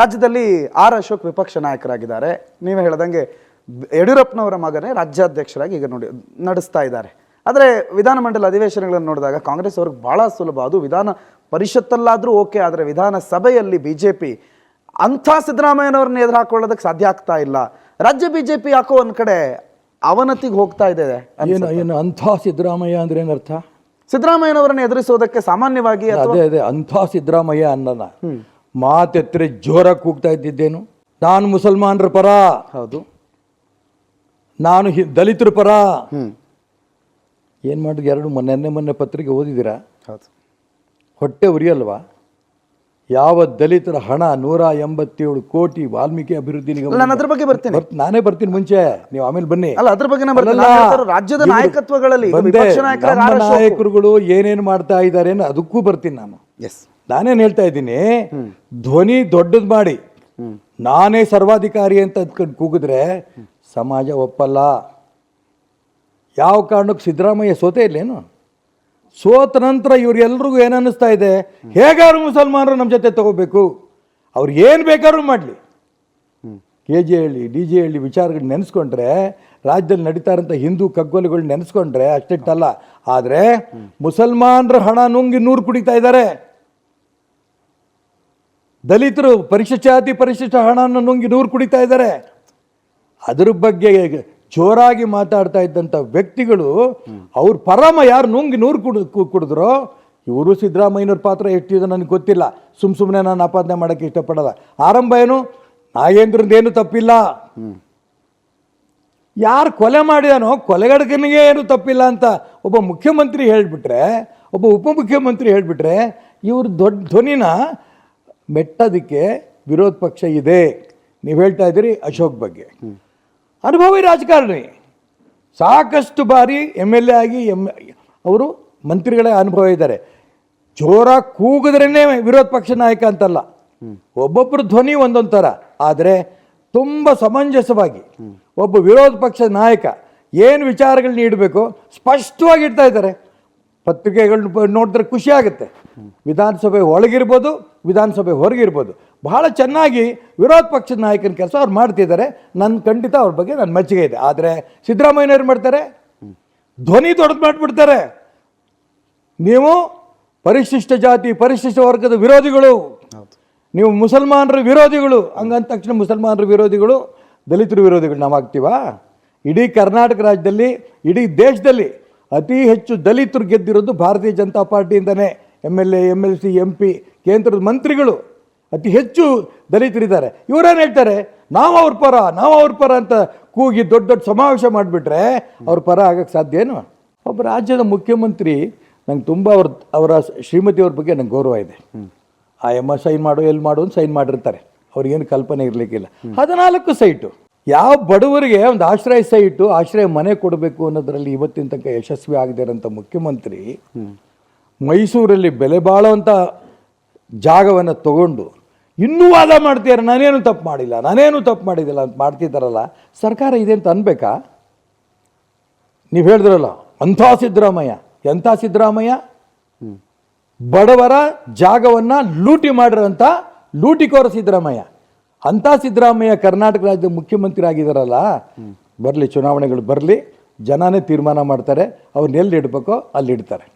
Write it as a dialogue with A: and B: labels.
A: ರಾಜ್ಯದಲ್ಲಿ ಆರ್ ಅಶೋಕ್ ವಿಪಕ್ಷ ನಾಯಕರಾಗಿದ್ದಾರೆ. ನೀವೇ ಹೇಳ್ದಂಗೆ ಯಡಿಯೂರಪ್ಪನವರ ಮಗನೇ ರಾಜ್ಯಾಧ್ಯಕ್ಷರಾಗಿ ಈಗ ನಡೆಸ್ತಾ ಇದ್ದಾರೆ. ಆದರೆ ವಿಧಾನಮಂಡಲ ಅಧಿವೇಶನಗಳನ್ನು ನೋಡಿದಾಗ ಕಾಂಗ್ರೆಸ್ ಅವ್ರಿಗೆ ಬಹಳ ಸುಲಭ. ಅದು ವಿಧಾನ ಪರಿಷತ್ತಲ್ಲಾದರೂ ಓಕೆ, ಆದರೆ ವಿಧಾನಸಭೆಯಲ್ಲಿ ಬಿಜೆಪಿ ಅಂಥ ಸಿದ್ದರಾಮಯ್ಯನವ್ರನ್ನ ಎದುರು ಹಾಕೊಳ್ಳೋದಕ್ಕೆ ಸಾಧ್ಯ ಆಗ್ತಾ ಇಲ್ಲ. ರಾಜ್ಯ ಬಿಜೆಪಿ ಯಾಕೋ ಒಂದ್ ಕಡೆ ಅವನತಿಗೆ ಹೋಗ್ತಾ ಇದೆ.
B: ಏನು ಅಂಥ ಸಿದ್ದರಾಮಯ್ಯ ಅಂದ್ರೆ ಏನರ್ಥ?
A: ಸಿದ್ದರಾಮಯ್ಯನವರನ್ನ ಎದುರಿಸೋದಕ್ಕೆ ಸಾಮಾನ್ಯವಾಗಿ
B: ಅದೇ ಅಂಥ ಸಿದ್ದರಾಮಯ್ಯ ಅನ್ನನ ಮಾತೆತ್ತರೆ ಜೋರಾಗಿ ಕೂಗ್ತಾ ಇದ್ದಿದ್ದೇನು? ನಾನು ಮುಸಲ್ಮಾನರ ಪರ,
A: ಹೌದು,
B: ನಾನು ದಲಿತರ ಪರ. ಏನು ಮಾಡಿದ್ರು? ಎರಡು ಮೊನ್ನೆ ಪತ್ರಿಕೆ ಓದಿದ್ದೀರಾ?
A: ಹೌದು.
B: ಹೊಟ್ಟೆ ಉರಿಯಲ್ವಾ? ಯಾವ ದಲಿತರ ಹಣ 187 ಕೋಟಿ ವಾಲ್ಮೀಕಿ ಅಭಿವೃದ್ಧಿ ನಿಗಮ.
A: ನಾನು ಅದ್ರ ಬಗ್ಗೆ ಬರ್ತೀನಿ,
B: ನಾನೇ ಬರ್ತೀನಿ ಮುಂಚೆ, ನೀವು ಆಮೇಲೆ ಬನ್ನಿ.
A: ಅಲ್ಲ, ಅದ್ರ ಬಗ್ಗೆ ರಾಜ್ಯದ ನಾಯಕತ್ವಗಳಲ್ಲಿ
B: ನಾಯಕರುಗಳು ಏನೇನು ಮಾಡ್ತಾ ಇದ್ದಾರೆ ಅದಕ್ಕೂ ಬರ್ತೀನಿ ನಾನು. ನಾನೇನು ಹೇಳ್ತಾ ಇದ್ದೀನಿ, ಧ್ವನಿ ದೊಡ್ಡದು ಮಾಡಿ ನಾನೇ ಸರ್ವಾಧಿಕಾರಿ ಅಂತ ಅಂದ್ಕೊಂಡು ಕೂಗಿದ್ರೆ ಸಮಾಜ ಒಪ್ಪಲ್ಲ. ಯಾವ ಕಾರಣಕ್ಕೂ ಸಿದ್ದರಾಮಯ್ಯ ಸೋತೆ ಇಲ್ಲೇನು? ಸೋತ ನಂತರ ಇವ್ರೆಲ್ರಿಗೂ ಏನು ಅನ್ನಿಸ್ತಾ ಇದೆ, ಹೇಗಾದ್ರು ಮುಸಲ್ಮಾನರು ನಮ್ಮ ಜೊತೆ ತಗೋಬೇಕು, ಅವ್ರು ಏನು ಬೇಕಾದ್ರೂ ಮಾಡಲಿ. KG ಹಳ್ಳಿ DG ಹಳ್ಳಿ ವಿಚಾರಗಳು ನೆನೆಸ್ಕೊಂಡ್ರೆ, ರಾಜ್ಯದಲ್ಲಿ ನಡೀತಾ ಇರೋಂಥ ಹಿಂದೂ ಕಗ್ಗೊಲೆಗಳು ನೆನೆಸ್ಕೊಂಡ್ರೆ ಅಷ್ಟಿಟ್ಟಲ್ಲ. ಆದರೆ ಮುಸಲ್ಮಾನರ ಹಣ ನುಂಗಿ ನೂರು ಕುಡಿತಾ ಇದ್ದಾರೆ. ದಲಿತರು ಪರಿಶಿಷ್ಟ ಜಾತಿ ಪರಿಶಿಷ್ಟ ಹಣವನ್ನು ನುಂಗಿ ನೂರು ಕುಡಿತಾ ಇದ್ದಾರೆ. ಅದ್ರ ಬಗ್ಗೆ ಜೋರಾಗಿ ಮಾತಾಡ್ತಾ ಇದ್ದಂಥ ವ್ಯಕ್ತಿಗಳು ಅವ್ರ ಪರಮ ಯಾರು ನುಂಗಿ ನೂರು ಕುಡಿದ್ರೋ ಇವರು ಸಿದ್ದರಾಮಯ್ಯನವ್ರ ಪಾತ್ರ ಎಷ್ಟಿದೆ ನನಗೆ ಗೊತ್ತಿಲ್ಲ. ಸುಮ್ಮನೆ ನಾನು ಆಪಾದನೆ ಮಾಡೋಕ್ಕೆ ಇಷ್ಟಪಡಲ್ಲ. ಆರಂಭ ಏನು, ನಾಗೇಂದ್ರದ್ದೇನು ತಪ್ಪಿಲ್ಲ, ಯಾರು ಕೊಲೆ ಮಾಡಿದಾನೋ ಕೊಲೆಗಡಕನಿಗೆ ಏನು ತಪ್ಪಿಲ್ಲ ಅಂತ ಒಬ್ಬ ಮುಖ್ಯಮಂತ್ರಿ ಹೇಳಿಬಿಟ್ರೆ, ಒಬ್ಬ ಉಪಮುಖ್ಯಮಂತ್ರಿ ಹೇಳಿಬಿಟ್ರೆ, ಇವ್ರ ದೊಡ್ಡ ಧ್ವನಿನ ಮೆಟ್ಟೋದಕ್ಕೆ ವಿರೋಧ ಪಕ್ಷ ಇದೆ. ನೀವು ಹೇಳ್ತಾ ಇದ್ದೀರಿ ಅಶೋಕ್ ಬಗ್ಗೆ. ಅನುಭವಿ ರಾಜಕಾರಣಿ, ಸಾಕಷ್ಟು ಬಾರಿ MLA ಆಗಿ ಅವರು ಮಂತ್ರಿಗಳೇ ಅನುಭವ ಇದ್ದಾರೆ. ಜೋರಾಗಿ ಕೂಗಿದ್ರೇ ವಿರೋಧ ಪಕ್ಷ ನಾಯಕ ಅಂತಲ್ಲ, ಒಬ್ಬೊಬ್ಬರು ಧ್ವನಿ ಒಂದೊಂದು ಥರ. ಆದರೆ ತುಂಬ ಸಮಂಜಸವಾಗಿ ಒಬ್ಬ ವಿರೋಧ ಪಕ್ಷ ನಾಯಕ ಏನು ವಿಚಾರಗಳು ನೀಡಬೇಕು ಸ್ಪಷ್ಟವಾಗಿ ಇಡ್ತಾ ಇದ್ದಾರೆ. ಪತ್ರಿಕೆಗಳು ನೋಡಿದ್ರೆ ಖುಷಿ ಆಗುತ್ತೆ. ವಿಧಾನಸಭೆ ಒಳಗಿರ್ಬೋದು, ವಿಧಾನಸಭೆ ಹೊರಗಿರ್ಬೋದು, ಬಹಳ ಚೆನ್ನಾಗಿ ವಿರೋಧ ಪಕ್ಷದ ನಾಯಕನ ಕೆಲಸ ಅವ್ರು ಮಾಡ್ತಿದ್ದಾರೆ. ಖಂಡಿತ ಅವ್ರ ಬಗ್ಗೆ ನನ್ನ ಮೆಚ್ಚುಗೆ ಇದೆ. ಆದರೆ ಸಿದ್ದರಾಮಯ್ಯನವ್ರು ಮಾಡ್ತಾರೆ, ಧ್ವನಿ ದೊಡ್ಡದು ಮಾಡಿಬಿಡ್ತಾರೆ. ನೀವು ಪರಿಶಿಷ್ಟ ಜಾತಿ ಪರಿಶಿಷ್ಟ ವರ್ಗದ ವಿರೋಧಿಗಳು, ನೀವು ಮುಸಲ್ಮಾನರ ವಿರೋಧಿಗಳು. ಹಂಗಂದ ತಕ್ಷಣ ಮುಸಲ್ಮಾನರ ವಿರೋಧಿಗಳು ದಲಿತರ ವಿರೋಧಿಗಳು ನಾವಾಗ್ತೀವಾ? ಇಡೀ ಕರ್ನಾಟಕ ರಾಜ್ಯದಲ್ಲಿ, ಇಡೀ ದೇಶದಲ್ಲಿ ಅತಿ ಹೆಚ್ಚು ದಲಿತರು ಗೆದ್ದಿರೋದು ಭಾರತೀಯ ಜನತಾ ಪಾರ್ಟಿಯಿಂದನೇ. MLA MLC MP ಕೇಂದ್ರದ ಮಂತ್ರಿಗಳು ಅತಿ ಹೆಚ್ಚು ದಲಿತರಿದ್ದಾರೆ. ಇವರೇನು ಹೇಳ್ತಾರೆ, ನಾವು ಅವ್ರ ಪರ ಅಂತ ಕೂಗಿ ದೊಡ್ಡ ದೊಡ್ಡ ಸಮಾವೇಶ ಮಾಡಿಬಿಟ್ರೆ ಅವ್ರ ಪರ ಆಗಕ್ಕೆ ಸಾಧ್ಯ ಏನು? ಒಬ್ಬ ರಾಜ್ಯದ ಮುಖ್ಯಮಂತ್ರಿ, ನಂಗೆ ತುಂಬ ಅವರ ಶ್ರೀಮತಿಯವ್ರ ಬಗ್ಗೆ ನಂಗೆ ಗೌರವ ಇದೆ. ಆ ಎಮ್ಮ ಸೈನ್ ಮಾಡು ಎಲ್ಲಿ ಮಾಡು ಅಂತ ಸೈನ್ ಮಾಡಿರ್ತಾರೆ. ಅವ್ರಿಗೇನು ಕಲ್ಪನೆ ಇರಲಿಕ್ಕಿಲ್ಲ. 14 ಸೈಟು ಯಾವ ಬಡವರಿಗೆ ಒಂದು ಆಶ್ರಯ ಸೈಟು, ಆಶ್ರಯ ಮನೆ ಕೊಡಬೇಕು ಅನ್ನೋದರಲ್ಲಿ ಇವತ್ತಿನ ತನಕ ಯಶಸ್ವಿ ಆಗದೇ ಇರೋಂಥ ಮುಖ್ಯಮಂತ್ರಿ ಮೈಸೂರಲ್ಲಿ ಬೆಲೆ ಬಾಳುವಂಥ ಜಾಗವನ್ನು ತಗೊಂಡು ಇನ್ನೂ ವಾದ ಮಾಡ್ತೀರ, ನಾನೇನು ತಪ್ಪು ಮಾಡಿದಿಲ್ಲ ಅಂತ ಮಾಡ್ತಿದ್ದಾರಲ್ಲ. ಸರ್ಕಾರ ಇದೆ ಅಂತ ಅನ್ಬೇಕಾ? ನೀವು ಹೇಳಿದ್ರಲ್ಲ ಅಂಥ ಸಿದ್ದರಾಮಯ್ಯ, ಎಂಥ ಸಿದ್ದರಾಮಯ್ಯ? ಬಡವರ ಜಾಗವನ್ನು ಲೂಟಿ ಮಾಡಿರೋಂಥ ಲೂಟಿಕೋರ ಸಿದ್ದರಾಮಯ್ಯ. ಅಂಥ ಸಿದ್ದರಾಮಯ್ಯ ಕರ್ನಾಟಕ ರಾಜ್ಯದ ಮುಖ್ಯಮಂತ್ರಿ ಆಗಿದ್ದಾರಲ್ಲ. ಬರಲಿ, ಚುನಾವಣೆಗಳು ಬರಲಿ, ಜನನೇ ತೀರ್ಮಾನ ಮಾಡ್ತಾರೆ. ಅವ್ರನ್ನ ಎಲ್ಲಿ ಇಡಬೇಕೋ ಅಲ್ಲಿ ಇಡ್ತಾರೆ.